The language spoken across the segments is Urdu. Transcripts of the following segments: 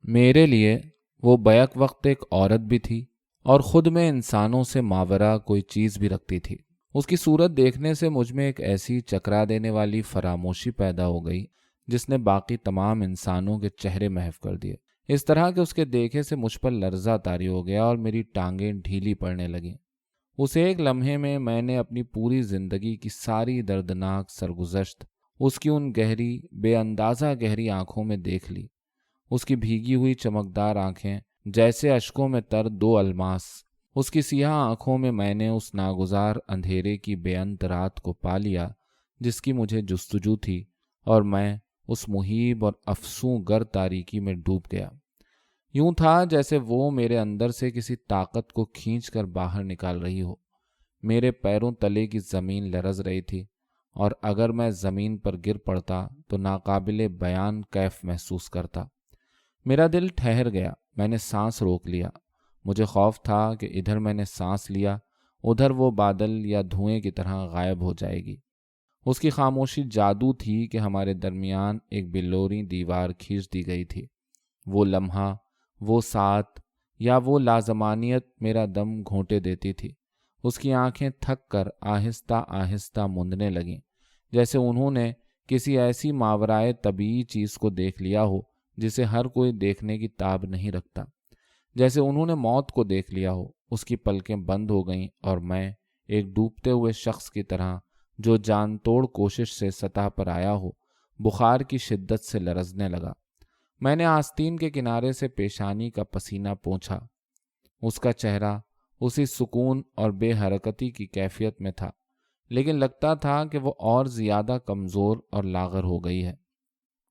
میرے لیے وہ بیک وقت ایک عورت بھی تھی اور خود میں انسانوں سے ماورا کوئی چیز بھی رکھتی تھی۔ اس کی صورت دیکھنے سے مجھ میں ایک ایسی چکرا دینے والی فراموشی پیدا ہو گئی جس نے باقی تمام انسانوں کے چہرے محو کر دیے۔ اس طرح کہ اس کے دیکھے سے مجھ پر لرزہ طاری ہو گیا اور میری ٹانگیں ڈھیلی پڑنے لگیں۔ اس ایک لمحے میں نے اپنی پوری زندگی کی ساری دردناک سرگزشت اس کی ان گہری بے اندازہ گہری آنکھوں میں دیکھ لی۔ اس کی بھیگی ہوئی چمکدار آنکھیں جیسے اشکوں میں تر دو الماس۔ اس کی سیاہ آنکھوں میں نے اس ناگزار اندھیرے کی بے انت رات کو پا لیا جس کی مجھے جستجو تھی، اور میں اس مہیب اور افسوں گر تاریکی میں ڈوب گیا۔ یوں تھا جیسے وہ میرے اندر سے کسی طاقت کو کھینچ کر باہر نکال رہی ہو۔ میرے پیروں تلے کی زمین لرز رہی تھی، اور اگر میں زمین پر گر پڑتا تو ناقابل بیان کیف محسوس کرتا۔ میرا دل ٹھہر گیا، میں نے سانس روک لیا۔ مجھے خوف تھا کہ ادھر میں نے سانس لیا، ادھر وہ بادل یا دھوئیں کی طرح غائب ہو جائے گی۔ اس کی خاموشی جادو تھی کہ ہمارے درمیان ایک بلوری دیوار کھینچ دی گئی تھی۔ وہ لمحہ، وہ ساتھ یا وہ لازمانیت میرا دم گھونٹے دیتی تھی۔ اس کی آنکھیں تھک کر آہستہ آہستہ مندنے لگیں، جیسے انہوں نے کسی ایسی ماورائے طبیعی چیز کو دیکھ لیا ہو جسے ہر کوئی دیکھنے کی تاب نہیں رکھتا، جیسے انہوں نے موت کو دیکھ لیا ہو۔ اس کی پلکیں بند ہو گئیں اور میں ایک ڈوبتے ہوئے شخص کی طرح جو جان توڑ کوشش سے سطح پر آیا ہو، بخار کی شدت سے لرزنے لگا۔ میں نے آستین کے کنارے سے پیشانی کا پسینہ پونچھا۔ اس کا چہرہ اسی سکون اور بے حرکتی کی کیفیت میں تھا، لیکن لگتا تھا کہ وہ اور زیادہ کمزور اور لاغر ہو گئی ہے۔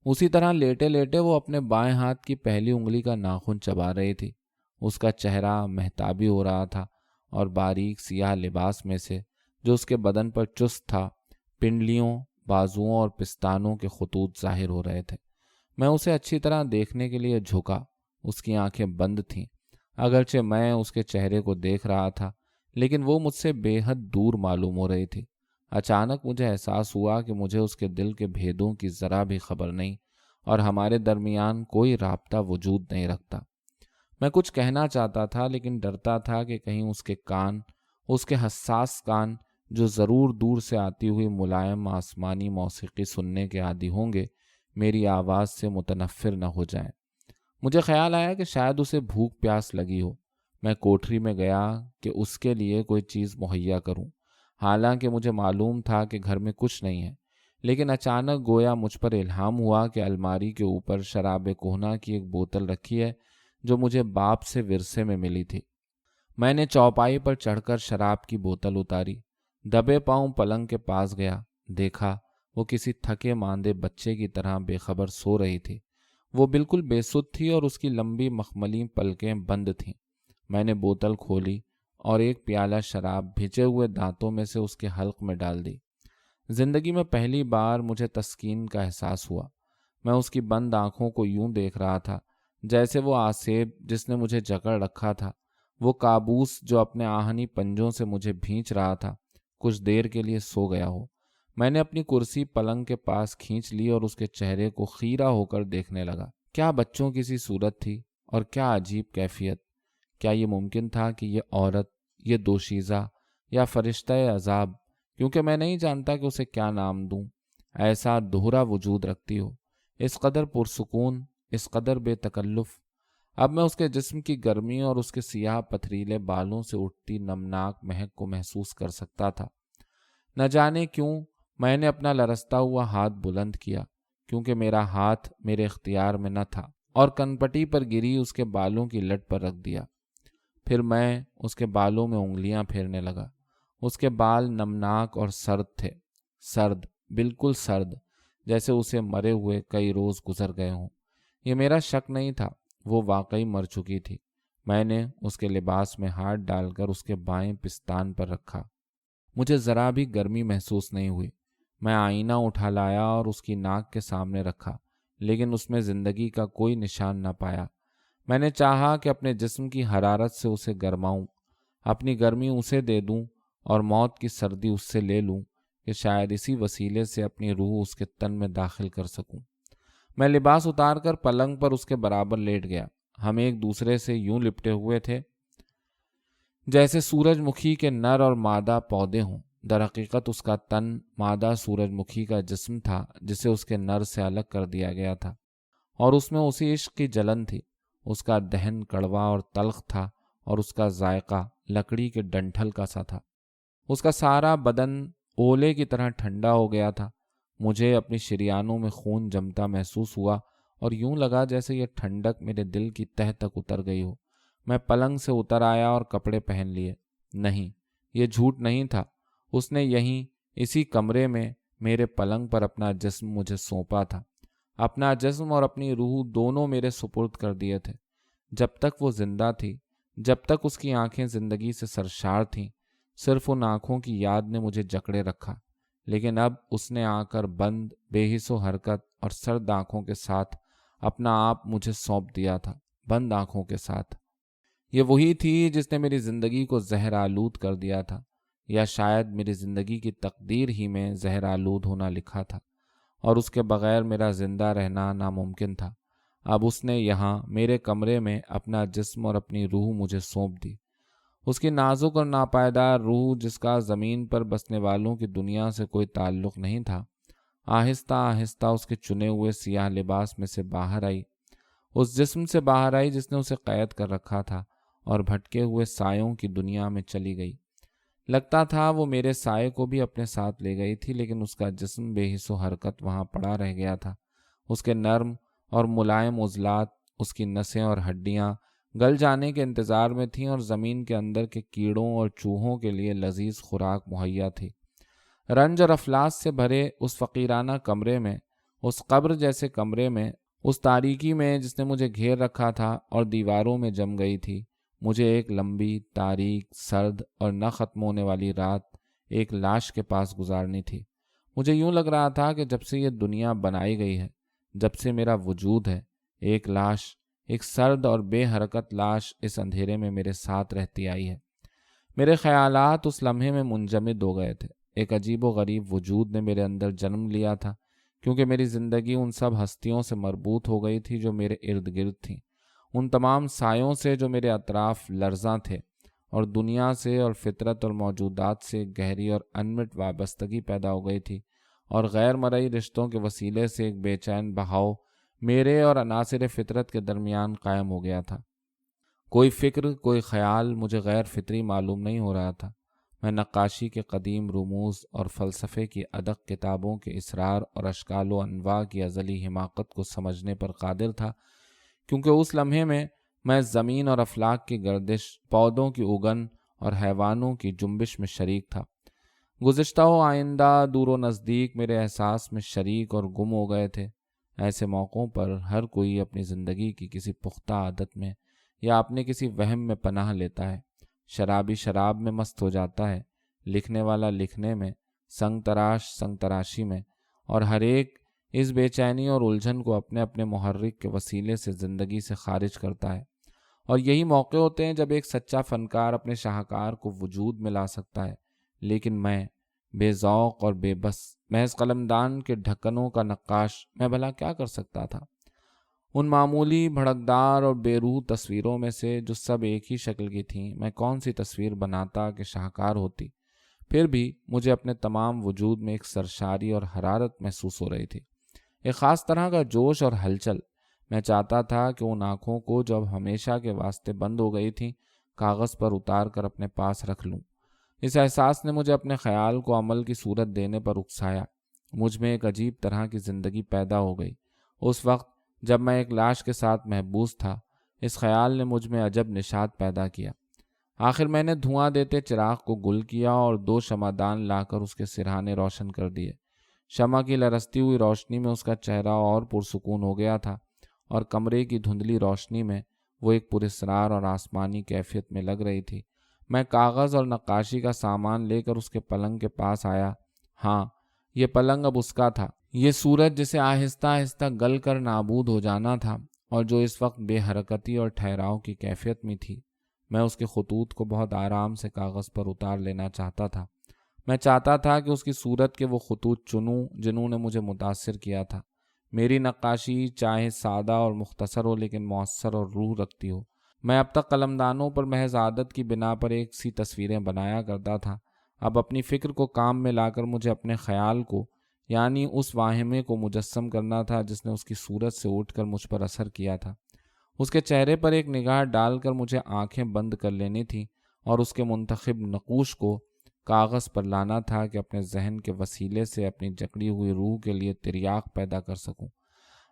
اسی طرح لیٹے لیٹے وہ اپنے بائیں ہاتھ کی پہلی انگلی کا ناخن چبا رہی تھی۔ اس کا چہرہ مہتابی ہو رہا تھا، اور باریک سیاہ لباس میں سے جو اس کے بدن پر چست تھا، پنڈلیوں، بازوؤں اور پستانوں کے خطوط ظاہر ہو رہے تھے۔ میں اسے اچھی طرح دیکھنے کے لیے جھکا۔ اس کی آنکھیں بند تھیں، اگرچہ میں اس کے چہرے کو دیکھ رہا تھا، لیکن وہ مجھ سے بے حد دور معلوم ہو رہی تھی۔ اچانک مجھے احساس ہوا کہ مجھے اس کے دل کے بھیدوں کی ذرا بھی خبر نہیں، اور ہمارے درمیان کوئی رابطہ وجود نہیں رکھتا۔ میں کچھ کہنا چاہتا تھا، لیکن ڈرتا تھا کہ کہیں اس کے کان، اس کے حساس کان جو ضرور دور سے آتی ہوئی ملائم آسمانی موسیقی سننے کے عادی ہوں گے، میری آواز سے متنفر نہ ہو جائیں۔ مجھے خیال آیا کہ شاید اسے بھوک پیاس لگی ہو۔ میں کوٹری میں گیا کہ اس کے لیے کوئی چیز مہیا کروں، حالانکہ مجھے معلوم تھا کہ گھر میں کچھ نہیں ہے۔ لیکن اچانک گویا مجھ پر الہام ہوا کہ الماری کے اوپر شراب کہنہ کی ایک بوتل رکھی ہے جو مجھے باپ سے ورثے میں ملی تھی۔ میں نے چوپائی پر چڑھ کر شراب کی بوتل اتاری، دبے پاؤں پلنگ کے پاس گیا، دیکھا وہ کسی تھکے ماندے بچے کی طرح بے خبر سو رہی تھی۔ وہ بالکل بے سدھ تھی اور اس کی لمبی مخملی پلکیں بند تھیں۔ میں نے بوتل کھولی اور ایک پیالہ شراب بھیجے ہوئے دانتوں میں سے اس کے حلق میں ڈال دی۔ زندگی میں پہلی بار مجھے تسکین کا احساس ہوا۔ میں اس کی بند آنکھوں کو یوں دیکھ رہا تھا جیسے وہ آسیب جس نے مجھے جکڑ رکھا تھا، وہ کابوس جو اپنے آہنی پنجوں سے مجھے بھینچ رہا تھا، کچھ دیر کے لیے سو گیا ہو۔ میں نے اپنی کرسی پلنگ کے پاس کھینچ لی اور اس کے چہرے کو خیرہ ہو کر دیکھنے لگا۔ کیا بچوں کی سی صورت تھی، اور کیا عجیب کیفیت! کیا یہ ممکن تھا کہ یہ عورت، یہ دوشیزہ یا فرشتہ عذاب، کیونکہ میں نہیں جانتا کہ اسے کیا نام دوں، ایسا دوہرا وجود رکھتی ہو، اس قدر پرسکون، اس قدر بے تکلف؟ اب میں اس کے جسم کی گرمی اور اس کے سیاہ پتھریلے بالوں سے اٹھتی نمناک مہک کو محسوس کر سکتا تھا۔ نہ جانے کیوں میں نے اپنا لرزتا ہوا ہاتھ بلند کیا، کیونکہ میرا ہاتھ میرے اختیار میں نہ تھا، اور کنپٹی پر گری اس کے بالوں کی لٹ پر رکھ دیا۔ پھر میں اس کے بالوں میں انگلیاں پھیرنے لگا۔ اس کے بال نمناک اور سرد تھے، سرد، بالکل سرد، جیسے اسے مرے ہوئے کئی روز گزر گئے ہوں۔ یہ میرا شک نہیں تھا، وہ واقعی مر چکی تھی۔ میں نے اس کے لباس میں ہاتھ ڈال کر اس کے بائیں پستان پر رکھا۔ مجھے ذرا بھی گرمی محسوس نہیں ہوئی۔ میں آئینہ اٹھا لایا اور اس کی ناک کے سامنے رکھا، لیکن اس میں زندگی کا کوئی نشان نہ پایا۔ میں نے چاہا کہ اپنے جسم کی حرارت سے اسے گرماؤں، اپنی گرمی اسے دے دوں اور موت کی سردی اس سے لے لوں کہ شاید اسی وسیلے سے اپنی روح اس کے تن میں داخل کر سکوں۔ میں لباس اتار کر پلنگ پر اس کے برابر لیٹ گیا۔ ہم ایک دوسرے سے یوں لپٹے ہوئے تھے جیسے سورج مکھی کے نر اور مادہ پودے ہوں۔ در حقیقت اس کا تن مادہ سورج مکھی کا جسم تھا جسے اس کے نر سے الگ کر دیا گیا تھا، اور اس میں اسی عشق کی جلن تھی۔ اس کا دہن کڑوا اور تلخ تھا، اور اس کا ذائقہ لکڑی کے ڈنٹھل کا سا تھا۔ اس کا سارا بدن اولے کی طرح ٹھنڈا ہو گیا تھا۔ مجھے اپنی شریانوں میں خون جمتا محسوس ہوا، اور یوں لگا جیسے یہ ٹھنڈک میرے دل کی تہ تک اتر گئی ہو۔ میں پلنگ سے اتر آیا اور کپڑے پہن لیے۔ نہیں، یہ جھوٹ نہیں تھا۔ اس نے یہیں اسی کمرے میں میرے پلنگ پر اپنا جسم مجھے سونپا تھا۔ اپنا جسم اور اپنی روح دونوں میرے سپرد کر دیے تھے۔ جب تک وہ زندہ تھی، جب تک اس کی آنکھیں زندگی سے سرشار تھیں، صرف ان آنکھوں کی یاد نے مجھے جکڑے رکھا۔ لیکن اب اس نے آ کر بند، بے حس و حرکت اور سرد آنکھوں کے ساتھ اپنا آپ مجھے سونپ دیا تھا، بند آنکھوں کے ساتھ۔ یہ وہی تھی جس نے میری زندگی کو زہر آلود کر دیا تھا، یا شاید میری زندگی کی تقدیر ہی میں زہر آلود ہونا لکھا تھا، اور اس کے بغیر میرا زندہ رہنا ناممکن تھا۔ اب اس نے یہاں میرے کمرے میں اپنا جسم اور اپنی روح مجھے سونپ دی۔ اس کی نازک اور ناپائیدار روح، جس کا زمین پر بسنے والوں کی دنیا سے کوئی تعلق نہیں تھا، آہستہ آہستہ اس کے چنے ہوئے سیاہ لباس میں سے باہر آئی، اس جسم سے باہر آئی جس نے اسے قید کر رکھا تھا، اور بھٹکے ہوئے سایوں کی دنیا میں چلی گئی۔ لگتا تھا وہ میرے سائے کو بھی اپنے ساتھ لے گئی تھی، لیکن اس کا جسم بے حس و حرکت وہاں پڑا رہ گیا تھا۔ اس کے نرم اور ملائم عضلات، اس کی نسیں اور ہڈیاں گل جانے کے انتظار میں تھیں، اور زمین کے اندر کے کیڑوں اور چوہوں کے لیے لذیذ خوراک مہیا تھی۔ رنج اور افلاس سے بھرے اس فقیرانہ کمرے میں، اس قبر جیسے کمرے میں، اس تاریکی میں جس نے مجھے گھیر رکھا تھا اور دیواروں میں جم گئی تھی، مجھے ایک لمبی، تاریک، سرد اور نہ ختم ہونے والی رات ایک لاش کے پاس گزارنی تھی۔ مجھے یوں لگ رہا تھا کہ جب سے یہ دنیا بنائی گئی ہے، جب سے میرا وجود ہے، ایک لاش، ایک سرد اور بے حرکت لاش اس اندھیرے میں میرے ساتھ رہتی آئی ہے۔ میرے خیالات اس لمحے میں منجمد ہو گئے تھے۔ ایک عجیب و غریب وجود نے میرے اندر جنم لیا تھا، کیونکہ میری زندگی ان سب ہستیوں سے مربوط ہو گئی تھی جو میرے ارد گرد تھیں، ان تمام سایوں سے جو میرے اطراف لرزاں تھے، اور دنیا سے اور فطرت اور موجودات سے ایک گہری اور انمٹ وابستگی پیدا ہو گئی تھی، اور غیر مرئی رشتوں کے وسیلے سے ایک بے چین بہاؤ میرے اور عناصر فطرت کے درمیان قائم ہو گیا تھا۔ کوئی فکر، کوئی خیال مجھے غیر فطری معلوم نہیں ہو رہا تھا۔ میں نقاشی کے قدیم رموز اور فلسفے کی ادق کتابوں کے اسرار اور اشکال و انواع کی ازلی حماقت کو سمجھنے پر قادر تھا، کیونکہ اس لمحے میں زمین اور افلاک کی گردش، پودوں کی اگن اور حیوانوں کی جنبش میں شریک تھا۔ گزشتہ و آئندہ، دور و نزدیک میرے احساس میں شریک اور گم ہو گئے تھے۔ ایسے موقعوں پر ہر کوئی اپنی زندگی کی کسی پختہ عادت میں یا اپنے کسی وہم میں پناہ لیتا ہے۔ شرابی شراب میں مست ہو جاتا ہے، لکھنے والا لکھنے میں، سنگ تراشی میں، اور ہر ایک اس بے چینی اور الجھن کو اپنے اپنے محرک کے وسیلے سے زندگی سے خارج کرتا ہے۔ اور یہی موقع ہوتے ہیں جب ایک سچا فنکار اپنے شاہکار کو وجود میں لا سکتا ہے۔ لیکن میں، بے ذوق اور بے بس، محض قلمدان کے ڈھکنوں کا نقاش، میں بھلا کیا کر سکتا تھا؟ ان معمولی، بھڑکدار اور بے روح تصویروں میں سے جو سب ایک ہی شکل کی تھیں، میں کون سی تصویر بناتا کہ شاہکار ہوتی؟ پھر بھی مجھے اپنے تمام وجود میں ایک سرشاری اور حرارت محسوس ہو رہی تھی، ایک خاص طرح کا جوش اور ہلچل۔ میں چاہتا تھا کہ ان آنکھوں کو جو اب ہمیشہ کے واسطے بند ہو گئی تھیں، کاغذ پر اتار کر اپنے پاس رکھ لوں۔ اس احساس نے مجھے اپنے خیال کو عمل کی صورت دینے پر اکسایا۔ مجھ میں ایک عجیب طرح کی زندگی پیدا ہو گئی۔ اس وقت جب میں ایک لاش کے ساتھ محبوس تھا، اس خیال نے مجھ میں عجب نشاط پیدا کیا۔ آخر میں نے دھواں دیتے چراغ کو گل کیا اور 2 شمعدان لا کر اس کے سرہانے روشن کر دیے۔ شمع کی لرزتی ہوئی روشنی میں اس کا چہرہ اور پرسکون ہو گیا تھا، اور کمرے کی دھندلی روشنی میں وہ ایک پراسرار اور آسمانی کیفیت میں لگ رہی تھی۔ میں کاغذ اور نقاشی کا سامان لے کر اس کے پلنگ کے پاس آیا۔ ہاں، یہ پلنگ اب اس کا تھا۔ یہ سورج جسے آہستہ آہستہ گل کر نابود ہو جانا تھا، اور جو اس وقت بے حرکتی اور ٹھہراؤ کی کیفیت میں تھی۔ میں اس کے خطوط کو بہت آرام سے کاغذ پر اتار لینا چاہتا تھا۔ میں چاہتا تھا کہ اس کی صورت کے وہ خطوط چنوں جنہوں نے مجھے متاثر کیا تھا۔ میری نقاشی چاہے سادہ اور مختصر ہو لیکن مؤثر اور روح رکھتی ہو۔ میں اب تک قلمدانوں پر محض عادت کی بنا پر ایک سی تصویریں بنایا کرتا تھا، اب اپنی فکر کو کام میں لا کر مجھے اپنے خیال کو، یعنی اس واہمے کو مجسم کرنا تھا جس نے اس کی صورت سے اٹھ کر مجھ پر اثر کیا تھا۔ اس کے چہرے پر ایک نگاہ ڈال کر مجھے آنکھیں بند کر لینی تھی اور اس کے منتخب نقوش کو کاغذ پر لانا تھا کہ اپنے ذہن کے وسیلے سے اپنی جکڑی ہوئی روح کے لیے تریاق پیدا کر سکوں۔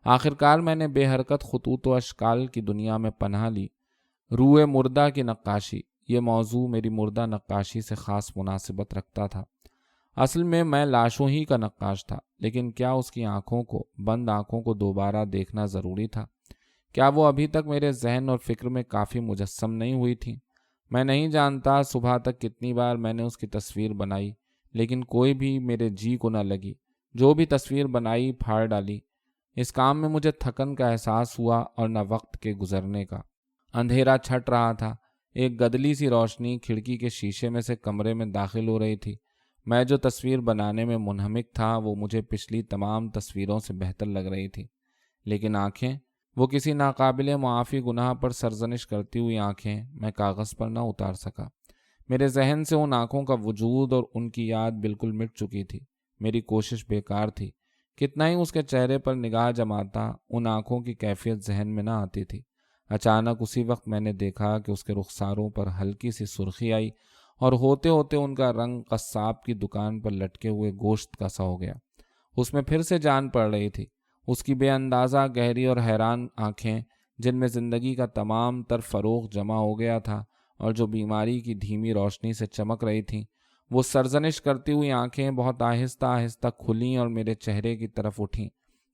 آخرکار میں نے بے حرکت خطوط و اشکال کی دنیا میں پناہ لی۔ روح مردہ کی نقاشی، یہ موضوع میری مردہ نقاشی سے خاص مناسبت رکھتا تھا۔ اصل میں لاشوں ہی کا نقاش تھا، لیکن کیا اس کی آنکھوں کو، بند آنکھوں کو دوبارہ دیکھنا ضروری تھا؟ کیا وہ ابھی تک میرے ذہن اور فکر میں کافی مجسم نہیں ہوئی تھی؟ میں نہیں جانتا صبح تک کتنی بار میں نے اس کی تصویر بنائی، لیکن کوئی بھی میرے جی کو نہ لگی۔ جو بھی تصویر بنائی پھاڑ ڈالی۔ اس کام میں مجھے تھکن کا احساس ہوا اور نہ وقت کے گزرنے کا۔ اندھیرا چھٹ رہا تھا، ایک گدلی سی روشنی کھڑکی کے شیشے میں سے کمرے میں داخل ہو رہی تھی۔ میں جو تصویر بنانے میں منہمک تھا وہ مجھے پچھلی تمام تصویروں سے بہتر لگ رہی تھی، لیکن آنکھیں، وہ کسی ناقابل معافی گناہ پر سرزنش کرتی ہوئی آنکھیں، میں کاغذ پر نہ اتار سکا۔ میرے ذہن سے ان آنکھوں کا وجود اور ان کی یاد بالکل مٹ چکی تھی۔ میری کوشش بیکار تھی۔ کتنا ہی اس کے چہرے پر نگاہ جماتا، ان آنکھوں کی کیفیت ذہن میں نہ آتی تھی۔ اچانک اسی وقت میں نے دیکھا کہ اس کے رخساروں پر ہلکی سی سرخی آئی اور ہوتے ہوتے ان کا رنگ قصاب کی دکان پر لٹکے ہوئے گوشت کا سا ہو گیا۔ اس میں پھر سے جان پڑ رہی تھی۔ اس کی بے اندازہ گہری اور حیران آنکھیں، جن میں زندگی کا تمام تر فروغ جمع ہو گیا تھا اور جو بیماری کی دھیمی روشنی سے چمک رہی تھیں، وہ سرزنش کرتی ہوئی آنکھیں بہت آہستہ آہستہ کھلیں اور میرے چہرے کی طرف اٹھیں۔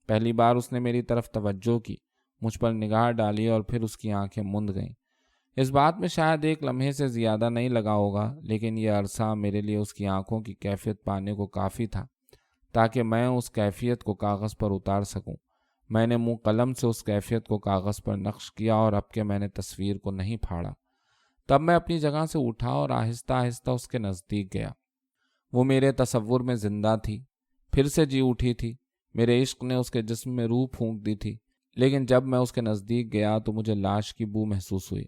پہلی بار اس نے میری طرف توجہ کی، مجھ پر نگاہ ڈالی اور پھر اس کی آنکھیں مند گئیں۔ اس بات میں شاید ایک لمحے سے زیادہ نہیں لگا ہوگا، لیکن یہ عرصہ میرے لیے اس کی آنکھوں کی کیفیت پانے کو کافی تھا تاکہ میں اس کیفیت کو کاغذ پر اتار سکوں۔ میں نے منہ قلم سے اس کیفیت کو کاغذ پر نقش کیا اور اب کہ میں نے تصویر کو نہیں پھاڑا، تب میں اپنی جگہ سے اٹھا اور آہستہ آہستہ اس کے نزدیک گیا۔ وہ میرے تصور میں زندہ تھی، پھر سے جی اٹھی تھی۔ میرے عشق نے اس کے جسم میں روح پھونک دی تھی، لیکن جب میں اس کے نزدیک گیا تو مجھے لاش کی بو محسوس ہوئی،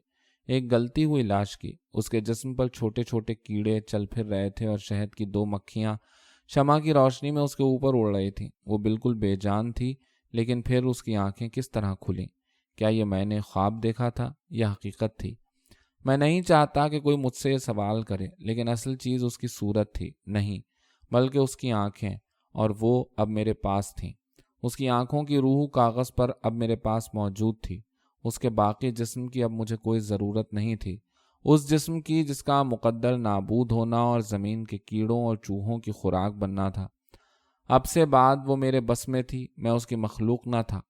ایک گلتی ہوئی لاش کی۔ اس کے جسم پر چھوٹے چھوٹے کیڑے چل پھر رہے تھے اور شہد کی 2 مکھیاں شمع کی روشنی میں اس کے اوپر اڑ رہی تھیں۔ وہ بالکل بے جان تھی، لیکن پھر اس کی آنکھیں کس طرح کھلیں؟ کیا یہ میں نے خواب دیکھا تھا یا حقیقت تھی؟ میں نہیں چاہتا کہ کوئی مجھ سے یہ سوال کرے، لیکن اصل چیز اس کی صورت تھی نہیں، بلکہ اس کی آنکھیں، اور وہ اب میرے پاس تھیں۔ اس کی آنکھوں کی روح کاغذ پر اب میرے پاس موجود تھی۔ اس کے باقی جسم کی اب مجھے کوئی ضرورت نہیں تھی، اس جسم کی جس کا مقدر نابود ہونا اور زمین کے کیڑوں اور چوہوں کی خوراک بننا تھا۔ اب سے بعد وہ میرے بس میں تھی، میں اس کی مخلوق نہ تھا۔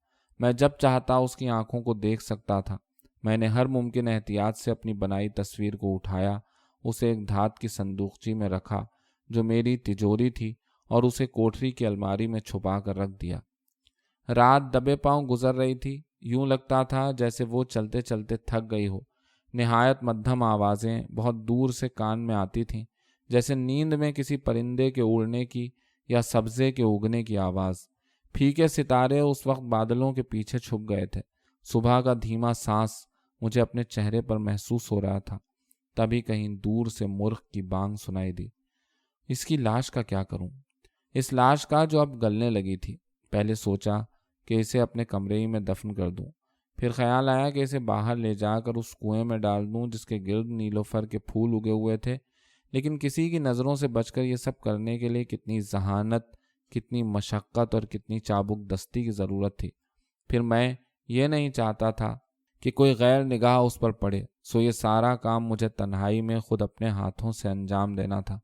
میں جب چاہتا اس کی آنکھوں کو دیکھ سکتا تھا۔ میں نے ہر ممکن احتیاط سے اپنی بنائی تصویر کو اٹھایا، اسے ایک دھات کی صندوقچی میں رکھا جو میری تجوری تھی، اور اسے کوٹری کی الماری میں چھپا کر رکھ دیا۔ رات دبے پاؤں گزر رہی تھی، یوں لگتا تھا جیسے وہ چلتے چلتے تھک گئی ہو۔ نہایت مدھم آوازیں بہت دور سے کان میں آتی تھیں، جیسے نیند میں کسی پرندے کے اڑنے کی یا سبزے کے اگنے کی آواز۔ پھیکے ستارے اس وقت بادلوں کے پیچھے چھپ گئے تھے۔ صبح کا دھیما سانس مجھے اپنے چہرے پر محسوس ہو رہا تھا۔ تبھی کہیں دور سے مرغ کی بانگ سنائی دی۔ اس کی لاش کا کیا کروں؟ اس لاش کا جو اب گلنے لگی تھی۔ پہلے سوچا کہ اسے اپنے کمرے ہی میں دفن کر دوں، پھر خیال آیا کہ اسے باہر لے جا کر اس کنویں میں ڈال دوں جس کے گرد نیلوفر کے پھول اگے ہوئے تھے، لیکن کسی کی نظروں سے بچ کر یہ سب کرنے کے لیے کتنی ذہانت، کتنی مشقت اور کتنی چابک دستی کی ضرورت تھی۔ پھر میں یہ نہیں چاہتا تھا کہ کوئی غیر نگاہ اس پر پڑے، سو یہ سارا کام مجھے تنہائی میں خود اپنے ہاتھوں سے انجام دینا تھا۔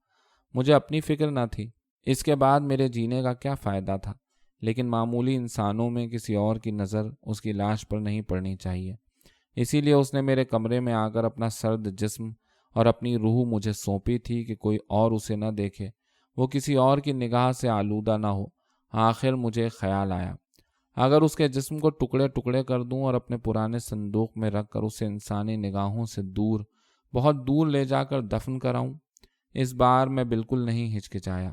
مجھے اپنی فکر نہ تھی، اس کے بعد میرے جینے کا کیا فائدہ تھا، لیکن معمولی انسانوں میں کسی اور کی نظر اس کی لاش پر نہیں پڑنی چاہیے۔ اسی لیے اس نے میرے کمرے میں آ کر اپنا سرد جسم اور اپنی روح مجھے سونپی تھی کہ کوئی اور اسے نہ دیکھے، وہ کسی اور کی نگاہ سے آلودہ نہ ہو۔ آخر مجھے خیال آیا، اگر اس کے جسم کو ٹکڑے ٹکڑے کر دوں اور اپنے پرانے صندوق میں رکھ کر اسے انسانی نگاہوں سے دور، بہت دور لے جا کر دفن کراؤں۔ اس بار میں بالکل نہیں ہچکچایا۔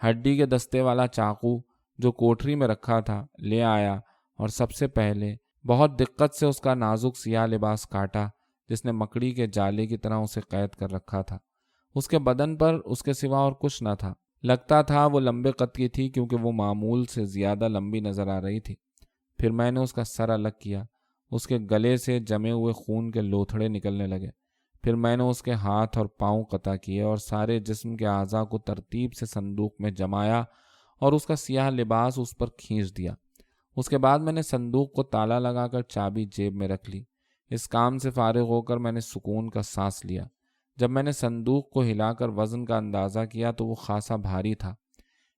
ہڈی کے دستے والا چاقو جو کوٹری میں رکھا تھا لے آیا اور سب سے پہلے بہت دقت سے اس کا نازک سیاہ لباس کاٹا جس نے مکڑی کے جالے کی طرح اسے قید کر رکھا تھا۔ اس کے بدن پر اس کے سوا اور کچھ نہ تھا۔ لگتا تھا وہ لمبے قد کی تھی کیونکہ وہ معمول سے زیادہ لمبی نظر آ رہی تھی۔ پھر میں نے اس کا سر الگ کیا، اس کے گلے سے جمے ہوئے خون کے لوتھڑے نکلنے لگے۔ پھر میں نے اس کے ہاتھ اور پاؤں قطع کیے اور سارے جسم کے اعضاء کو ترتیب سے صندوق میں جمایا اور اس کا سیاہ لباس اس پر کھینچ دیا۔ اس کے بعد میں نے صندوق کو تالا لگا کر چابی جیب میں رکھ لی۔ اس کام سے فارغ ہو کر میں نے سکون کا سانس لیا۔ جب میں نے صندوق کو ہلا کر وزن کا اندازہ کیا تو وہ خاصا بھاری تھا۔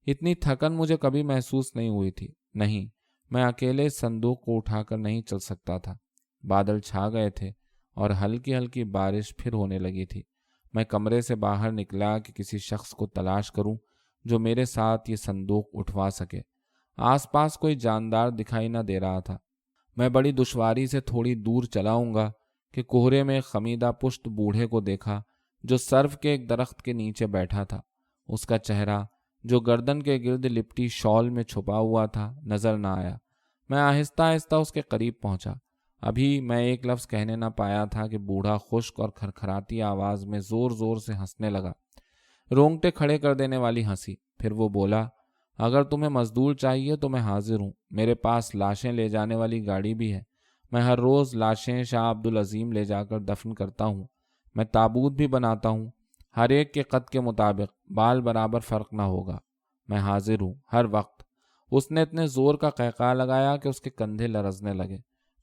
اتنی تھکن مجھے کبھی محسوس نہیں ہوئی تھی۔ نہیں، میں اکیلے اس صندوق کو اٹھا کر نہیں چل سکتا تھا۔ بادل چھا گئے تھے اور ہلکی ہلکی بارش پھر ہونے لگی تھی۔ میں کمرے سے باہر نکلا کہ کسی شخص کو تلاش کروں جو میرے ساتھ یہ صندوق اٹھوا سکے۔ آس پاس کوئی جاندار دکھائی نہ دے رہا تھا۔ میں بڑی دشواری سے تھوڑی دور چلاؤں گا کہ کوہرے میں خمیدہ پشت بوڑھے کو دیکھا جو سرف کے ایک درخت کے نیچے بیٹھا تھا۔ اس کا چہرہ جو گردن کے گرد لپٹی شال میں چھپا ہوا تھا نظر نہ آیا۔ میں آہستہ آہستہ اس کے قریب پہنچا۔ ابھی میں ایک لفظ کہنے نہ پایا تھا کہ بوڑھا خشک اور کھرکھراتی آواز میں زور زور سے ہنسنے لگا، رونگٹے کھڑے کر دینے والی ہنسی۔ پھر وہ بولا، اگر تمہیں مزدور چاہیے تو میں حاضر ہوں، میرے پاس لاشیں لے جانے والی گاڑی بھی ہے، میں ہر روز لاشیں شاہ عبدالعظیم لے جا کر دفن کرتا ہوں، میں تابوت بھی بناتا ہوں، ہر ایک کے قد کے مطابق، بال برابر فرق نہ ہوگا، میں حاضر ہوں ہر وقت۔ اس نے اتنے زور کا قہقہا لگایا کہ اس کے کندھے لرزنے لگے۔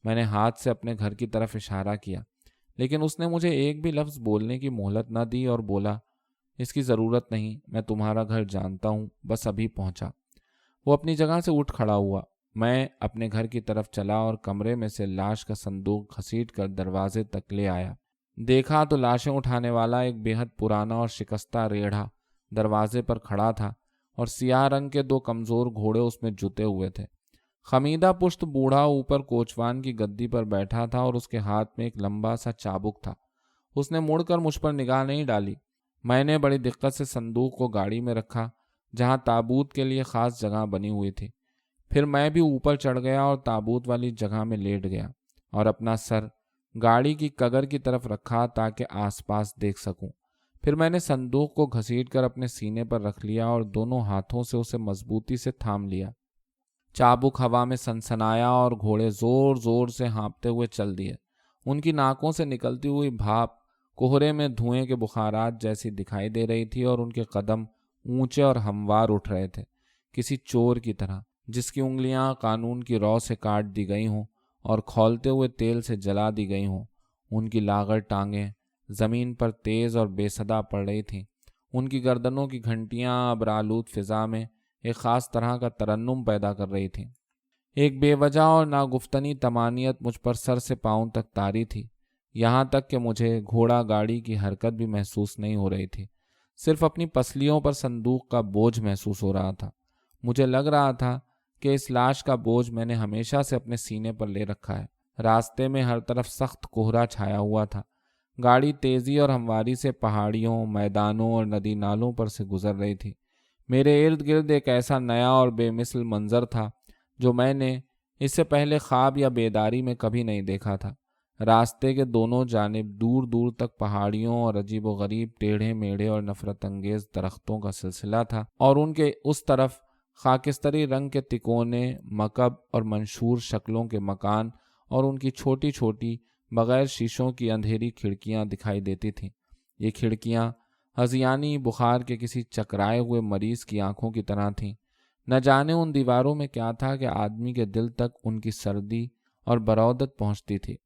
میں نے ہاتھ سے اپنے گھر کی طرف اشارہ کیا، لیکن اس نے مجھے ایک بھی لفظ بولنے کی مہلت نہ دی اور بولا، اس کی ضرورت نہیں، میں تمہارا گھر جانتا ہوں، بس ابھی پہنچا۔ وہ اپنی جگہ سے اٹھ کھڑا ہوا۔ میں اپنے گھر کی طرف چلا اور کمرے میں سے لاش کا صندوق گھسیٹ کر دروازے تک لے آیا۔ دیکھا تو لاشیں اٹھانے والا ایک بے حد پرانا اور شکستہ ریڑھا دروازے پر کھڑا تھا اور سیاہ رنگ کے دو کمزور گھوڑے اس میں جتے ہوئے تھے۔ خمیدہ پشت بوڑھا اوپر کوچوان کی گدی پر بیٹھا تھا اور اس کے ہاتھ میں ایک لمبا سا چابک تھا۔ اس نے مڑ کر مجھ پر نگاہ نہیں ڈالی۔ میں نے بڑی دقت سے صندوق کو گاڑی میں رکھا جہاں تابوت کے لیے خاص جگہ بنی ہوئی تھی۔ پھر میں بھی اوپر چڑھ گیا اور تابوت والی جگہ میں لیٹ گیا اور اپنا سر گاڑی کی کگر کی طرف رکھا تاکہ آس پاس دیکھ سکوں۔ پھر میں نے صندوق کو گھسیٹ کر اپنے سینے پر رکھ لیا اور دونوں ہاتھوں سے اسے مضبوطی سے تھام لیا۔ چابک ہوا میں سنسنایا اور گھوڑے زور زور سے ہانپتے ہوئے چل دیے۔ ان کی ناکوں سے نکلتی ہوئی بھاپ کوہرے میں دھوئیں کے بخارات جیسی دکھائی دے رہی تھی اور ان کے قدم اونچے اور ہموار اٹھ رہے تھے، کسی چور کی طرح جس کی انگلیاں قانون کی رو سے کاٹ دی گئی ہوں اور کھولتے ہوئے تیل سے جلا دی گئی ہوں۔ ان کی لاغر ٹانگیں زمین پر تیز اور بے صدا پڑ رہی تھیں۔ ان کی گردنوں کی گھنٹیاں ابرآلود فضا میں ایک خاص طرح کا ترنم پیدا کر رہی تھیں۔ ایک بے وجہ اور ناگفتنی طمانینت مجھ پر سر سے پاؤں تک طاری تھی، یہاں تک کہ مجھے گھوڑا گاڑی کی حرکت بھی محسوس نہیں ہو رہی تھی، صرف اپنی پسلیوں پر صندوق کا بوجھ محسوس ہو رہا تھا۔ مجھے لگ رہا تھا کہ اس لاش کا بوجھ میں نے ہمیشہ سے اپنے سینے پر لے رکھا ہے۔ راستے میں ہر طرف سخت کوہرا چھایا ہوا تھا۔ گاڑی تیزی اور ہمواری سے پہاڑیوں، میدانوں اور ندی نالوں پر سے گزر رہی تھی۔ میرے ارد گرد ایک ایسا نیا اور بے مثل منظر تھا جو میں نے اس سے پہلے خواب یا بیداری میں کبھی نہیں دیکھا تھا۔ راستے کے دونوں جانب دور دور تک پہاڑیوں اور عجیب و غریب ٹیڑھے میڑھے اور نفرت انگیز درختوں کا سلسلہ تھا، اور ان کے اس طرف خاکستری رنگ کے تکونے، مکب اور منشور شکلوں کے مکان اور ان کی چھوٹی چھوٹی بغیر شیشوں کی اندھیری کھڑکیاں دکھائی دیتی تھیں۔ یہ کھڑکیاں ہذیانی بخار کے کسی چکرائے ہوئے مریض کی آنکھوں کی طرح تھیں۔ نہ جانے ان دیواروں میں کیا تھا کہ آدمی کے دل تک ان کی سردی اور برودت پہنچتی تھی۔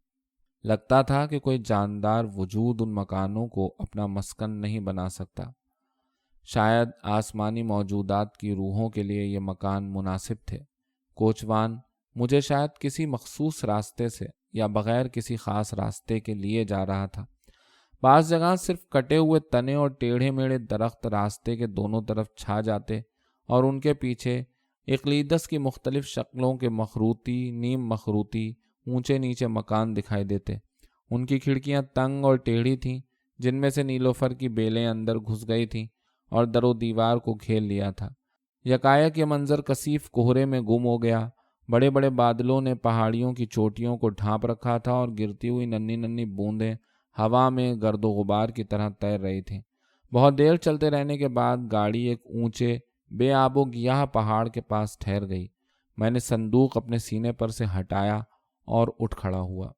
لگتا تھا کہ کوئی جاندار وجود ان مکانوں کو اپنا مسکن نہیں بنا سکتا۔ شاید آسمانی موجودات کی روحوں کے لیے یہ مکان مناسب تھے۔ کوچوان مجھے شاید کسی مخصوص راستے سے یا بغیر کسی خاص راستے کے لیے جا رہا تھا۔ بعض جگہ صرف کٹے ہوئے تنے اور ٹیڑھے میڑھے درخت راستے کے دونوں طرف چھا جاتے اور ان کے پیچھے اقلیدس کی مختلف شکلوں کے مخروطی، نیم مخروطی، اونچے نیچے مکان دکھائی دیتے۔ ان کی کھڑکیاں تنگ اور ٹیڑھی تھیں، جن میں سے نیلوفر کی بیلیں اندر گھس گئی تھیں اور در و دیوار کو گھیر لیا تھا۔ یکایک یہ منظر کثیف کوہرے میں گم ہو گیا۔ بڑے بڑے بادلوں نے پہاڑیوں کی چوٹیوں کو ڈھانپ رکھا تھا اور گرتی ہوئی ننھی ننھی بوندیں ہوا میں گرد و غبار کی طرح تیر رہی تھیں۔ بہت دیر چلتے رہنے کے بعد گاڑی ایک اونچے بے آب و گیاہ پہاڑ کے پاس ٹھہر گئی۔ میں نے صندوق اپنے سینے پر سے ہٹایا اور اٹھ کھڑا ہوا۔